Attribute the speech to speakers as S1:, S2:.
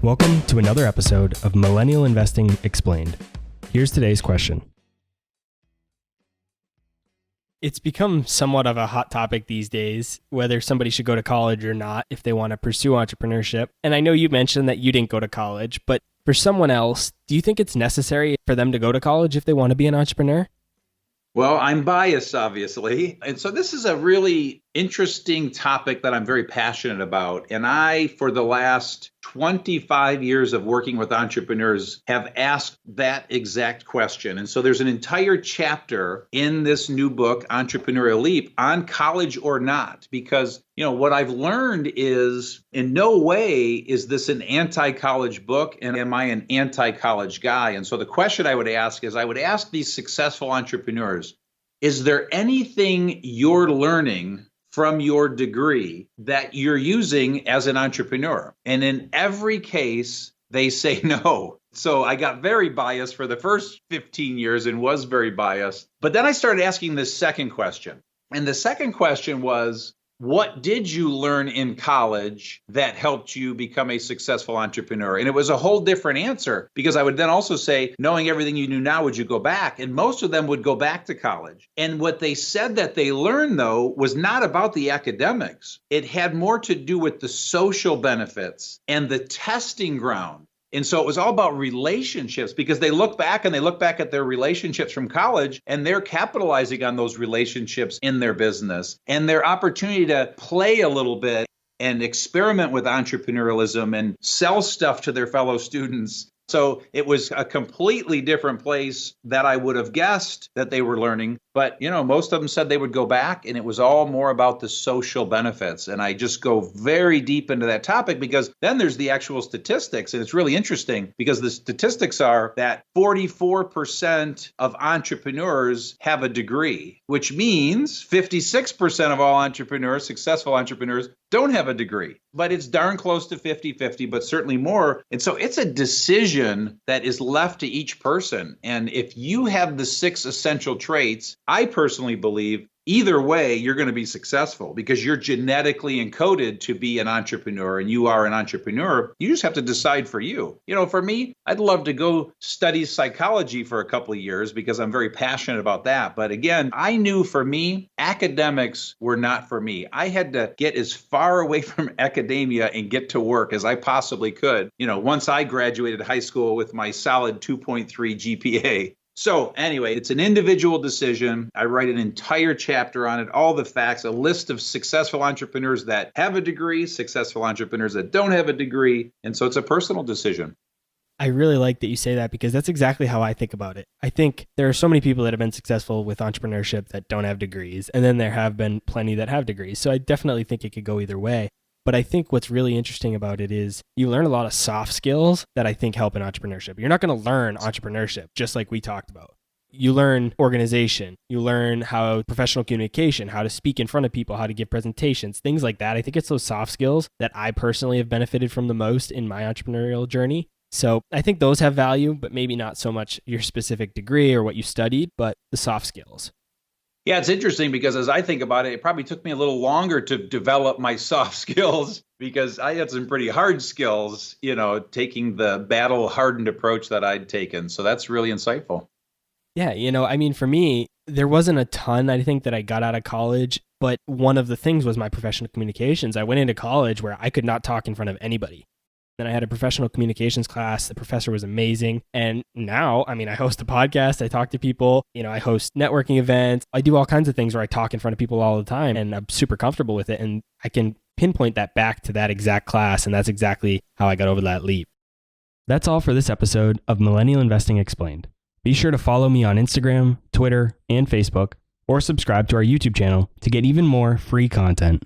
S1: Welcome to another episode of Millennial Investing Explained. Here's today's question. It's become somewhat of a hot topic these days, whether somebody should go to college or not if they want to pursue entrepreneurship. And I know you mentioned that you didn't go to college, but for someone else, do you think it's necessary for them to go to college if they want to be an entrepreneur?
S2: Well, I'm biased, obviously. And so this is a really interesting topic that I'm very passionate about. And I, for the last 25 years of working with entrepreneurs, have asked that exact question. And so there's an entire chapter in this new book, Entrepreneurial Leap, on college or not, because what I've learned is in no way is this an anti-college book, and am I an anti-college guy? And so the question I would ask is, I would ask these successful entrepreneurs, is there anything you're learning from your degree that you're using as an entrepreneur? And in every case, they say no. So I got very biased for the first 15 years and was very biased. But then I started asking this second question. And the second question was, what did you learn in college that helped you become a successful entrepreneur? And it was a whole different answer, because I would then also say, knowing everything you knew now, would you go back? And most of them would go back to college. And what they said that they learned, though, was not about the academics. It had more to do with the social benefits and the testing ground. And so it was all about relationships, because they look back at their relationships from college, and they're capitalizing on those relationships in their business, and their opportunity to play a little bit and experiment with entrepreneurialism and sell stuff to their fellow students. So it was a completely different place that I would have guessed that they were learning. But, most of them said they would go back, and it was all more about the social benefits. And I just go very deep into that topic, because then there's the actual statistics. And it's really interesting, because the statistics are that 44% of entrepreneurs have a degree, which means 56% of all entrepreneurs, successful entrepreneurs, don't have a degree. But it's darn close to 50-50, but certainly more. And so it's a decision that is left to each person. And if you have the 6 essential traits, I personally believe either way, you're going to be successful, because you're genetically encoded to be an entrepreneur, and you are an entrepreneur. You just have to decide for you. For me, I'd love to go study psychology for a couple of years, because I'm very passionate about that. But again, I knew for me, academics were not for me. I had to get as far away from academia and get to work as I possibly could. Once I graduated high school with my solid 2.3 GPA. So anyway, it's an individual decision. I write an entire chapter on it, all the facts, a list of successful entrepreneurs that have a degree, successful entrepreneurs that don't have a degree. And so it's a personal decision.
S1: I really like that you say that, because that's exactly how I think about it. I think there are so many people that have been successful with entrepreneurship that don't have degrees, and then there have been plenty that have degrees. So I definitely think it could go either way. But I think what's really interesting about it is you learn a lot of soft skills that I think help in entrepreneurship. You're not going to learn entrepreneurship just like we talked about. You learn organization, you learn how professional communication, how to speak in front of people, how to give presentations, things like that. I think it's those soft skills that I personally have benefited from the most in my entrepreneurial journey. So I think those have value, but maybe not so much your specific degree or what you studied, but the soft skills.
S2: Yeah, it's interesting, because as I think about it, it probably took me a little longer to develop my soft skills, because I had some pretty hard skills, taking the battle-hardened approach that I'd taken. So that's really insightful.
S1: Yeah, for me, there wasn't a ton, I think, that I got out of college, but one of the things was my professional communications. I went into college where I could not talk in front of anybody. Then I had a professional communications class. The professor was amazing. And now, I host a podcast. I talk to people. I host networking events. I do all kinds of things where I talk in front of people all the time, and I'm super comfortable with it. And I can pinpoint that back to that exact class. And that's exactly how I got over that leap. That's all for this episode of Millennial Investing Explained. Be sure to follow me on Instagram, Twitter, and Facebook, or subscribe to our YouTube channel to get even more free content.